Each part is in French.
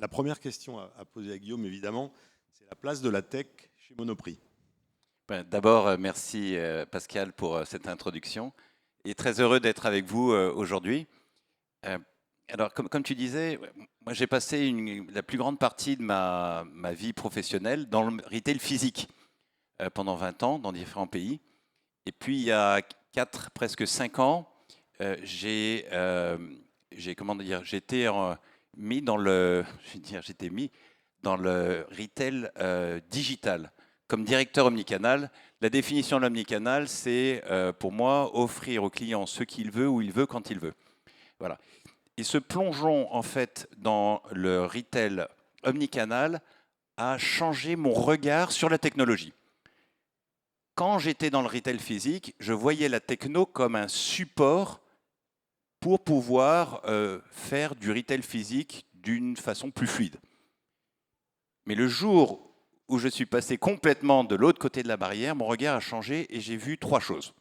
La première question à poser à Guillaume, évidemment, c'est la place de la tech chez Monoprix. D'abord, merci Pascal pour cette introduction et très heureux d'être avec vous aujourd'hui. Euh, alors, comme tu disais, moi j'ai passé la plus grande partie de ma vie professionnelle dans le retail physique pendant 20 ans dans différents pays. Et puis il y a 4, presque 5 ans, j'étais mis dans le, j'étais mis dans le retail digital. Comme directeur omnicanal, la définition de l'omnicanal, c'est pour moi offrir au client ce qu'il veut, où il veut, quand il veut. Voilà. Et ce plongeon en fait dans le retail omnicanal a changé mon regard sur la technologie. Quand j'étais dans le retail physique, je voyais la techno comme un support pour pouvoir faire du retail physique d'une façon plus fluide. Mais le jour où je suis passé complètement de l'autre côté de la barrière, mon regard a changé et j'ai vu 3 choses.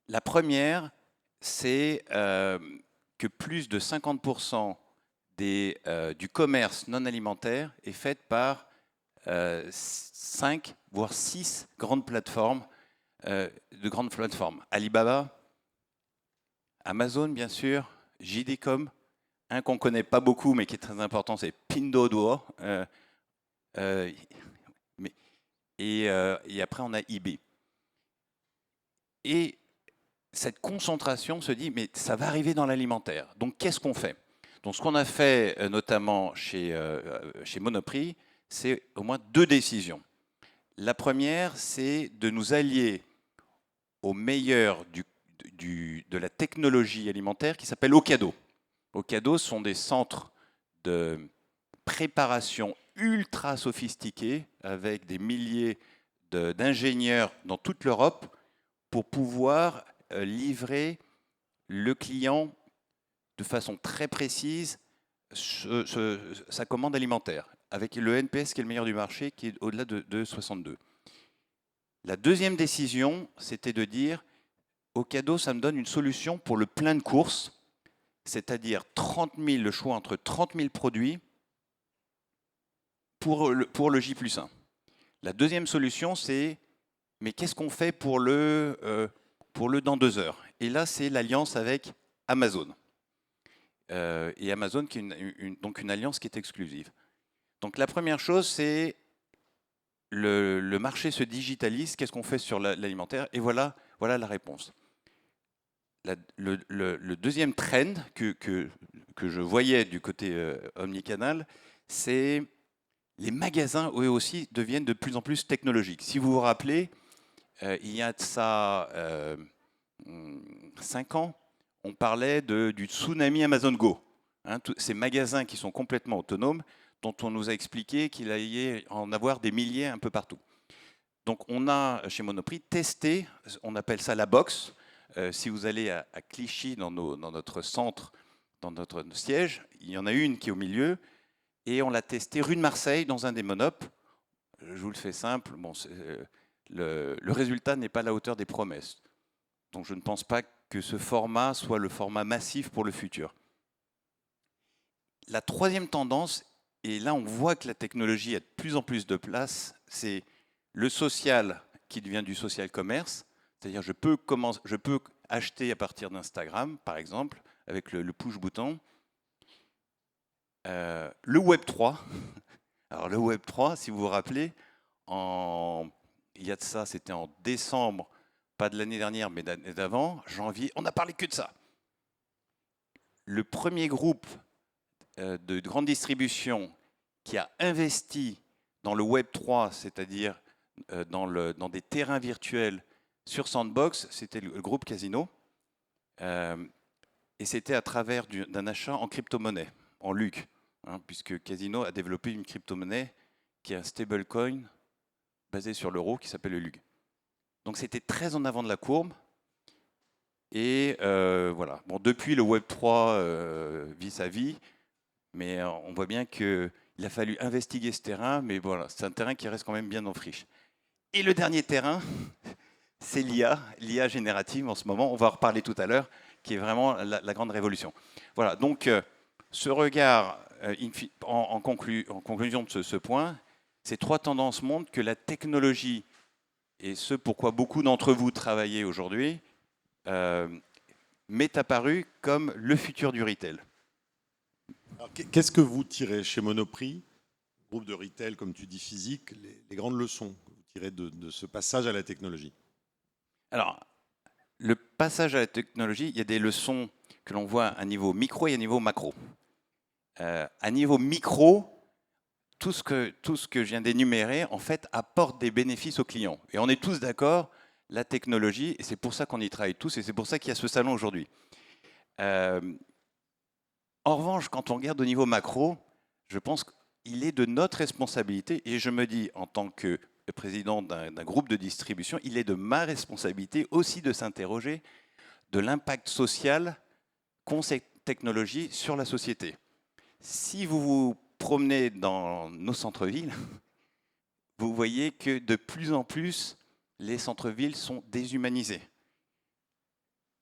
La première, c'est que plus de 50% du commerce non alimentaire est fait par 5 voire 6 grandes plateformes, Alibaba, Amazon bien sûr, JD.com, un qu'on ne connaît pas beaucoup mais qui est très important, c'est Pinduoduo. Et après, on a eBay. Et cette concentration se dit, mais ça va arriver dans l'alimentaire. Donc, qu'est-ce qu'on fait? Donc, ce qu'on a fait notamment chez Monoprix, c'est au moins 2 décisions. La première, c'est de nous allier au meilleur de la technologie alimentaire qui s'appelle Ocado. Ocado sont des centres de préparation ultra sophistiqués avec des milliers d'ingénieurs dans toute l'Europe pour pouvoir livrer le client de façon très précise sa commande alimentaire, avec le NPS qui est le meilleur du marché, qui est au-delà de 62. La deuxième décision, c'était de dire, Ocado, ça me donne une solution pour le plein de courses, c'est-à-dire le choix entre 30 000 produits pour le J+1. La deuxième solution, c'est, mais qu'est-ce qu'on fait pour le dans 2 heures? Et là, c'est l'alliance avec Amazon. Et Amazon, qui est donc une alliance qui est exclusive. Donc la première chose, c'est le marché se digitalise, qu'est-ce qu'on fait sur l'alimentaire? Et voilà la réponse. Le deuxième trend que je voyais du côté omnicanal, c'est les magasins, eux aussi, deviennent de plus en plus technologiques. Si vous vous rappelez, il y a de ça 5 ans, on parlait du tsunami Amazon Go. Hein, ces magasins qui sont complètement autonomes, dont on nous a expliqué qu'il allait en avoir des milliers un peu partout. Donc on a, chez Monoprix, testé, on appelle ça la box. Si vous allez à Clichy, dans notre centre, dans notre siège, il y en a une qui est au milieu, et on l'a testé rue de Marseille, dans un des monopes. Je vous le fais simple, bon, le résultat n'est pas à la hauteur des promesses. Donc je ne pense pas que ce format soit le format massif pour le futur. La troisième tendance, et là on voit que la technologie a de plus en plus de place, c'est le social qui devient du social commerce. C'est-à-dire je peux acheter à partir d'Instagram, par exemple, avec le push-bouton. Le Web 3. Alors le Web 3, si vous vous rappelez, il y a de ça, c'était en décembre, pas de l'année dernière, mais d'année d'avant, janvier, on n'a parlé que de ça. Le premier groupe de grande distribution qui a investi dans le Web 3, c'est-à-dire dans des terrains virtuels sur Sandbox, c'était le groupe Casino. Et c'était à travers d'un achat en crypto-monnaie, en LUC, hein, puisque Casino a développé une crypto-monnaie qui est un stablecoin basé sur l'euro qui s'appelle le LUG. Donc c'était très en avant de la courbe. Et voilà. Bon, depuis, le Web 3 vit sa vie, mais on voit bien qu'il a fallu investiguer ce terrain, mais voilà, c'est un terrain qui reste quand même bien en friche. Et le dernier terrain, c'est l'IA générative en ce moment, on va en reparler tout à l'heure, qui est vraiment la grande révolution. Voilà, donc Ce regard, en conclusion de ce point, ces trois tendances montrent que la technologie, et ce pourquoi beaucoup d'entre vous travaillez aujourd'hui, m'est apparu comme le futur du retail. Alors, qu'est-ce que vous tirez chez Monoprix, groupe de retail, comme tu dis, physique, les grandes leçons que vous tirez de ce passage à la technologie? Alors, le passage à la technologie, il y a des leçons que l'on voit à niveau micro et à niveau macro. À niveau micro, tout ce que je viens d'énumérer, en fait, apporte des bénéfices aux clients. Et on est tous d'accord, la technologie, et c'est pour ça qu'on y travaille tous, et c'est pour ça qu'il y a ce salon aujourd'hui. En revanche, quand on regarde au niveau macro, je pense qu'il est de notre responsabilité, et je me dis, en tant que président d'un groupe de distribution, il est de ma responsabilité aussi de s'interroger de l'impact social qu'ont ces technologies sur la société. Si vous vous promenez dans nos centres-villes, vous voyez que de plus en plus, les centres-villes sont déshumanisés.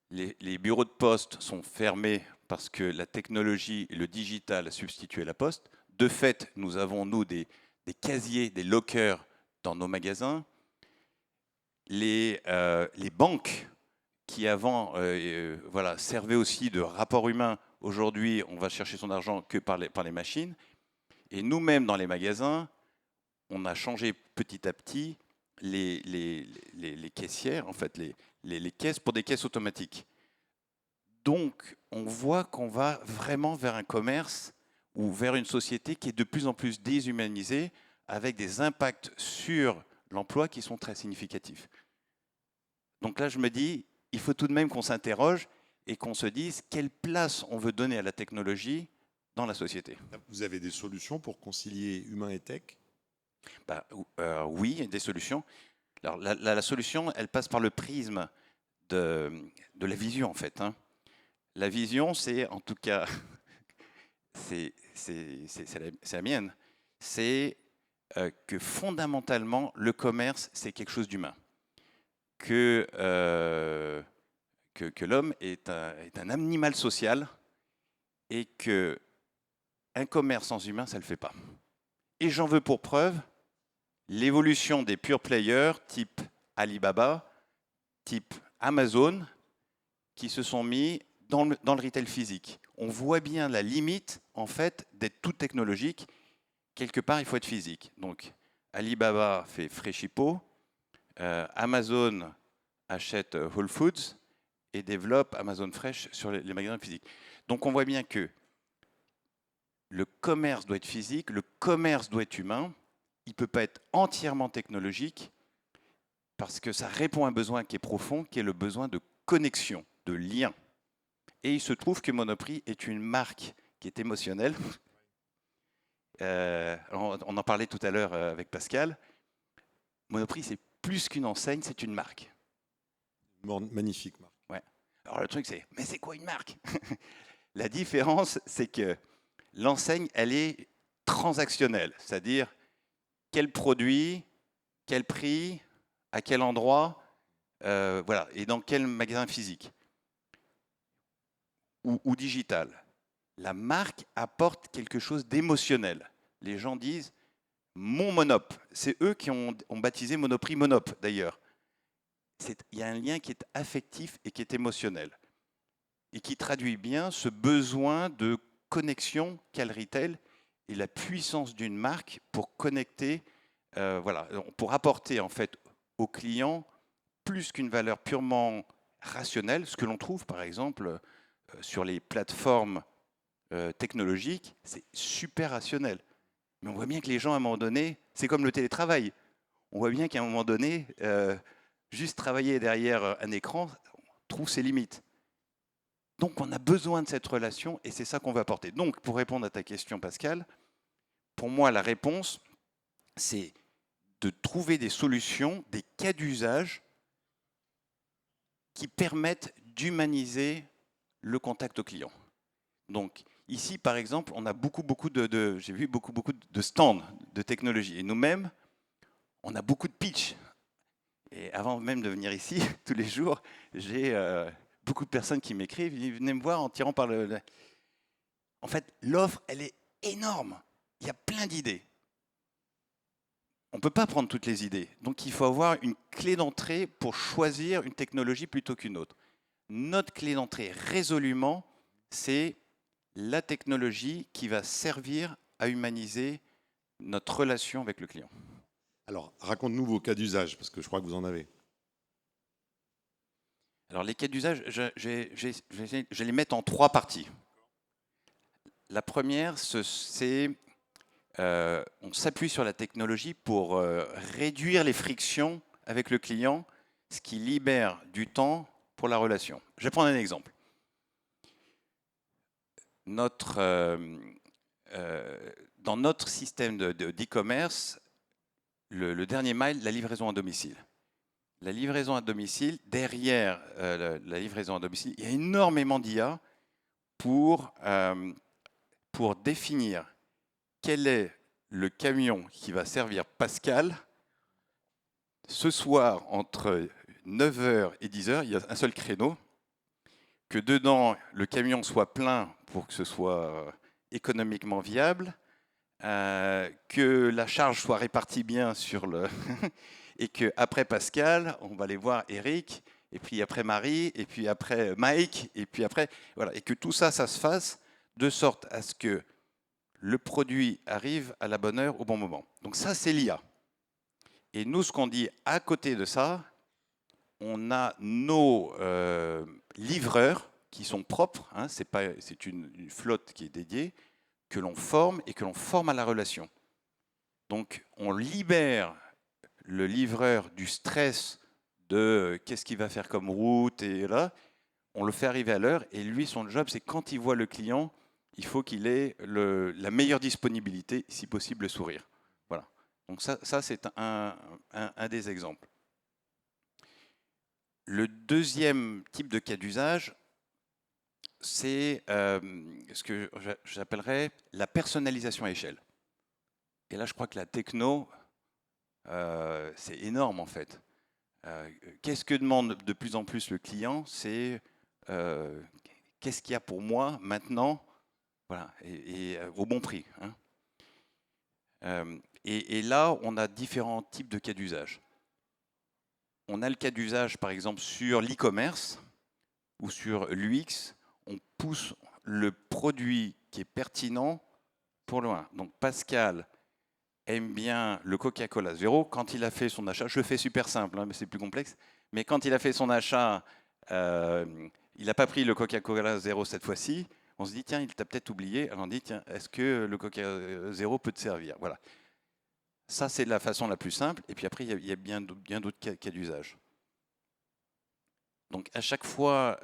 Les bureaux de poste sont fermés parce que la technologie et le digital a substitué la poste. De fait, nous avons, nous, des casiers, des lockers dans nos magasins. Les banques qui avant voilà, servaient aussi de rapport humain, aujourd'hui, on va chercher son argent que par les machines. Et nous-mêmes, dans les magasins, on a changé petit à petit les caissières, en fait, les caisses pour des caisses automatiques. Donc, on voit qu'on va vraiment vers un commerce ou vers une société qui est de plus en plus déshumanisée, avec des impacts sur l'emploi qui sont très significatifs. Donc là, je me dis, il faut tout de même qu'on s'interroge et qu'on se dise quelle place on veut donner à la technologie dans la société. Vous avez des solutions pour concilier humain et tech? Oui, il y a des solutions. Alors, la solution, elle passe par le prisme de la vision, en fait. Hein. La vision, c'est, en tout cas, c'est la mienne, c'est que fondamentalement, le commerce, c'est quelque chose d'humain. Que l'homme est un animal social et qu'un commerce sans humain, ça ne le fait pas. Et j'en veux pour preuve l'évolution des pure players type Alibaba, type Amazon, qui se sont mis dans le retail physique. On voit bien la limite, en fait, d'être tout technologique. Quelque part, il faut être physique. Donc, Alibaba fait Freshippo, Amazon achète Whole Foods et développe Amazon Fresh sur les magasins physiques. Donc, on voit bien que le commerce doit être physique, le commerce doit être humain. Il ne peut pas être entièrement technologique parce que ça répond à un besoin qui est profond, qui est le besoin de connexion, de lien. Et il se trouve que Monoprix est une marque qui est émotionnelle. On en parlait tout à l'heure avec Pascal. Monoprix, c'est plus qu'une enseigne, c'est une marque. Magnifique marque. Ouais. Alors le truc, mais c'est quoi une marque? La différence, c'est que l'enseigne, elle est transactionnelle, c'est-à-dire quel produit, quel prix, à quel endroit, voilà, et dans quel magasin physique ou digital. La marque apporte quelque chose d'émotionnel. Les gens disent mon Monop. C'est eux qui ont baptisé Monoprix Monop, d'ailleurs. Il y a un lien qui est affectif et qui est émotionnel et qui traduit bien ce besoin de connexion qu'a le retail et la puissance d'une marque pour connecter, voilà, pour apporter en fait aux clients plus qu'une valeur purement rationnelle, ce que l'on trouve par exemple sur les plateformes technologiques, c'est super rationnel. Mais on voit bien que les gens, à un moment donné, c'est comme le télétravail. On voit bien qu'à un moment donné, juste travailler derrière un écran, on trouve ses limites. Donc on a besoin de cette relation et c'est ça qu'on va apporter. Donc pour répondre à ta question, Pascal, pour moi la réponse, c'est de trouver des solutions, des cas d'usage qui permettent d'humaniser le contact au client. Donc ici, par exemple, on a j'ai vu beaucoup de stands de technologie. Et nous-mêmes, on a beaucoup de pitch. Et avant même de venir ici, tous les jours, j'ai beaucoup de personnes qui m'écrivent, ils venez me voir en tirant par le... En fait, l'offre, elle est énorme. Il y a plein d'idées. On ne peut pas prendre toutes les idées. Donc, il faut avoir une clé d'entrée pour choisir une technologie plutôt qu'une autre. Notre clé d'entrée, résolument, c'est la technologie qui va servir à humaniser notre relation avec le client. Alors, raconte-nous vos cas d'usage, parce que je crois que vous en avez. Alors, les cas d'usage, je vais les mettre en 3 parties. La première, c'est on s'appuie sur la technologie pour réduire les frictions avec le client, ce qui libère du temps pour la relation. Je vais prendre un exemple. Dans notre système d'e-commerce, le dernier mile, la livraison à domicile. La livraison à domicile, derrière la livraison à domicile, il y a énormément d'IA pour définir quel est le camion qui va servir Pascal ce soir entre 9 h et 10 h. Il y a un seul créneau, que dedans le camion soit plein pour que ce soit économiquement viable, que la charge soit répartie bien sur le et que après Pascal, on va aller voir Eric, et puis après Marie, et puis après Mike, et puis après voilà, et que tout ça, ça se fasse de sorte à ce que le produit arrive à la bonne heure au bon moment. Donc ça, c'est l'IA. Et nous, ce qu'on dit à côté de ça, on a nos livreurs qui sont propres, hein, c'est une flotte qui est dédiée, que l'on forme et que l'on forme à la relation. Donc on libère le livreur du stress de qu'est-ce qu'il va faire comme route, et là, on le fait arriver à l'heure, et lui, son job, c'est quand il voit le client, il faut qu'il ait la meilleure disponibilité, si possible le sourire. Voilà. Donc ça c'est un des exemples. Le deuxième type de cas d'usage, c'est ce que j'appellerais la personnalisation à échelle. Et là, je crois que la techno, c'est énorme en fait. Qu'est-ce que demande de plus en plus le client? C'est qu'est-ce qu'il y a pour moi maintenant, voilà, et au bon prix, hein. Et là, on a différents types de cas d'usage. On a le cas d'usage, par exemple, sur l'e-commerce ou sur l'UX. On pousse le produit qui est pertinent pour loin. Donc Pascal aime bien le Coca-Cola Zéro. Quand il a fait son achat, je le fais super simple, hein, mais c'est plus complexe, mais quand il a fait son achat, il n'a pas pris le Coca-Cola Zéro cette fois-ci. On se dit, tiens, il t'a peut-être oublié. Alors on dit, tiens, est-ce que le Coca Zéro peut te servir? Voilà. Ça, c'est la façon la plus simple. Et puis après, il y a bien d'autres cas d'usage. Donc à chaque fois,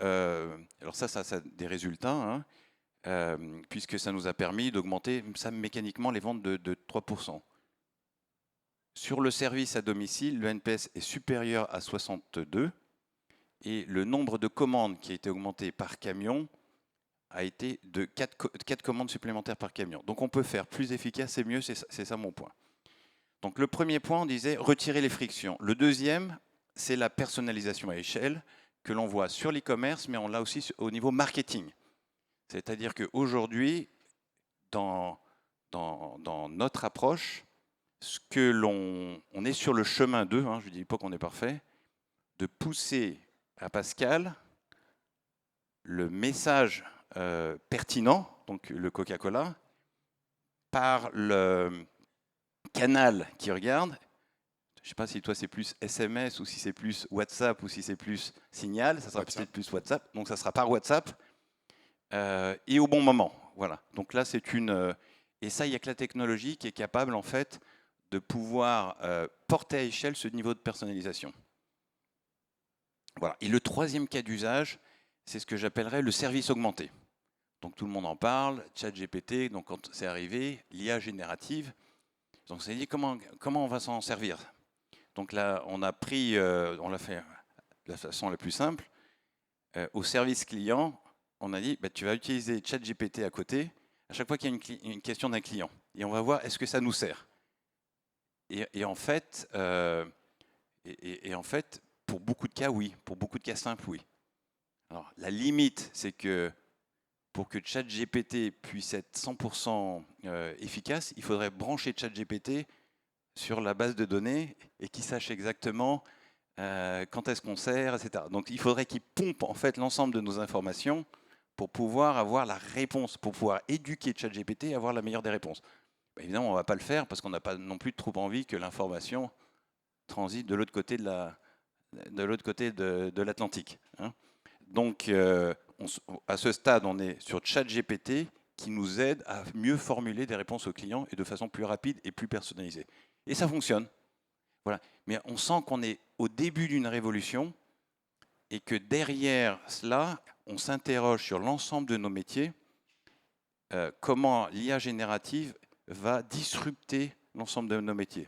alors ça a des résultats, hein, puisque ça nous a permis d'augmenter ça mécaniquement les ventes de 3%. Sur le service à domicile, le NPS est supérieur à 62 et le nombre de commandes qui a été augmenté par camion a été de 4 commandes supplémentaires par camion. Donc on peut faire plus efficace et mieux, c'est ça mon point. Donc le premier point, on disait retirer les frictions. Le deuxième, c'est la personnalisation à échelle que l'on voit sur l'e-commerce, mais on l'a aussi au niveau marketing. C'est-à-dire qu'aujourd'hui, dans notre approche, on est sur le chemin d'eux, hein, je ne dis pas qu'on est parfait, de pousser à Pascal le message pertinent, donc le Coca-Cola, par le canal qui regarde. Je ne sais pas si toi c'est plus SMS ou si c'est plus WhatsApp ou si c'est plus Signal, ça sera peut-être plus WhatsApp, donc ça sera par WhatsApp et au bon moment. Voilà. Donc là c'est et ça il n'y a que la technologie qui est capable en fait de pouvoir porter à échelle ce niveau de personnalisation. Voilà. Et le troisième cas d'usage, c'est ce que j'appellerais le service augmenté. Donc tout le monde en parle, ChatGPT, donc quand c'est arrivé, l'IA générative. Donc on s'est dit comment on va s'en servir. Donc là, on a pris, on l'a fait de la façon la plus simple. Au service client, on a dit, bah, tu vas utiliser ChatGPT à côté à chaque fois qu'il y a une question d'un client. Et on va voir est-ce que ça nous sert. Et en fait, pour beaucoup de cas, oui. Pour beaucoup de cas simples, oui. Alors, la limite, c'est que pour que ChatGPT puisse être 100% efficace, il faudrait brancher ChatGPT sur la base de données et qu'il sache exactement quand est-ce qu'on sert, etc. Donc il faudrait qu'il pompe en fait l'ensemble de nos informations pour pouvoir avoir la réponse, pour pouvoir éduquer ChatGPT et avoir la meilleure des réponses. Évidemment, on ne va pas le faire parce qu'on n'a pas non plus trop envie que l'information transite de l'autre côté de l'Atlantique. Hein. Donc, à ce stade, on est sur ChatGPT qui nous aide à mieux formuler des réponses aux clients et de façon plus rapide et plus personnalisée. Et ça fonctionne. Voilà. Mais on sent qu'on est au début d'une révolution et que derrière cela, on s'interroge sur l'ensemble de nos métiers, comment l'IA générative va disrupter l'ensemble de nos métiers.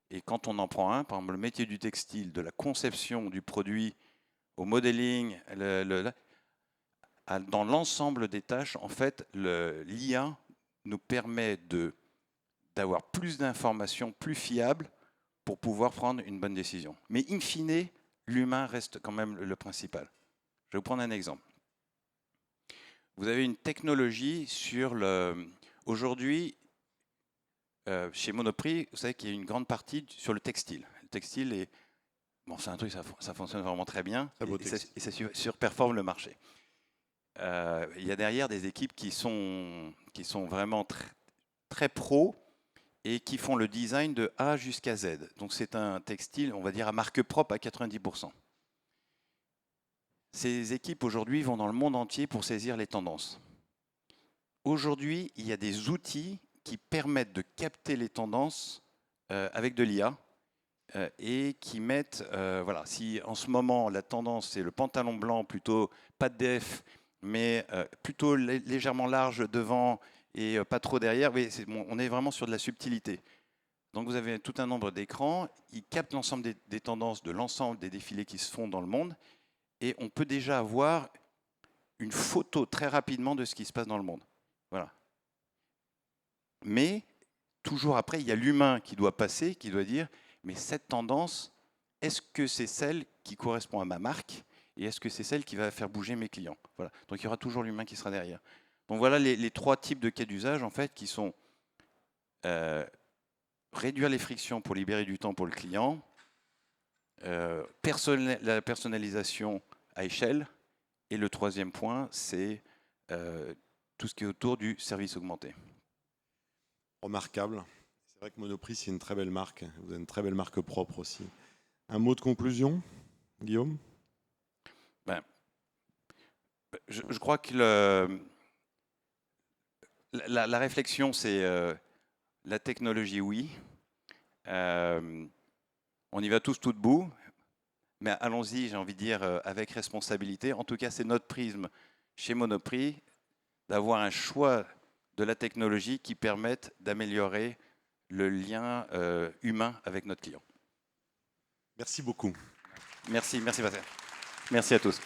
Et quand on en prend un, par exemple le métier du textile, de la conception du produit au modeling, dans l'ensemble des tâches, en fait, l'IA nous permet d'avoir plus d'informations, plus fiables, pour pouvoir prendre une bonne décision. Mais in fine, l'humain reste quand même le principal. Je vais vous prendre un exemple. Vous avez une technologie sur le... Aujourd'hui, chez Monoprix, vous savez qu'il y a une grande partie sur le textile. Le textile, est, bon, c'est un truc, ça fonctionne vraiment très bien et ça surperforme le marché. Il y a derrière des équipes qui sont vraiment très pros et qui font le design de A jusqu'à Z. Donc c'est un textile, on va dire, à marque propre à 90%. Ces équipes aujourd'hui vont dans le monde entier pour saisir les tendances. Aujourd'hui, il y a des outils qui permettent de capter les tendances avec de l'IA et qui mettent, voilà, si en ce moment la tendance c'est le pantalon blanc, plutôt pas de def, mais plutôt légèrement large devant et pas trop derrière, oui, on est vraiment sur de la subtilité. Donc vous avez tout un nombre d'écrans, ils captent l'ensemble des tendances de l'ensemble des défilés qui se font dans le monde, et on peut déjà avoir une photo très rapidement de ce qui se passe dans le monde. Voilà. Mais toujours après, il y a l'humain qui doit passer, qui doit dire, mais cette tendance, est-ce que c'est celle qui correspond à ma marque et est-ce que c'est celle qui va faire bouger mes clients? Voilà. Donc il y aura toujours l'humain qui sera derrière. Donc voilà les trois types de cas d'usage en fait qui sont réduire les frictions pour libérer du temps pour le client, la personnalisation à échelle, et le troisième point, c'est tout ce qui est autour du service augmenté. Remarquable. C'est vrai que Monoprix, c'est une très belle marque. Vous avez une très belle marque propre aussi. Un mot de conclusion, Guillaume? Je crois que la réflexion, c'est la technologie, oui. On y va tous tout debout, mais allons-y, j'ai envie de dire, avec responsabilité. En tout cas, c'est notre prisme chez Monoprix d'avoir un choix de la technologie qui permette d'améliorer le lien humain avec notre client. Merci beaucoup. Merci Bastien. Merci à tous.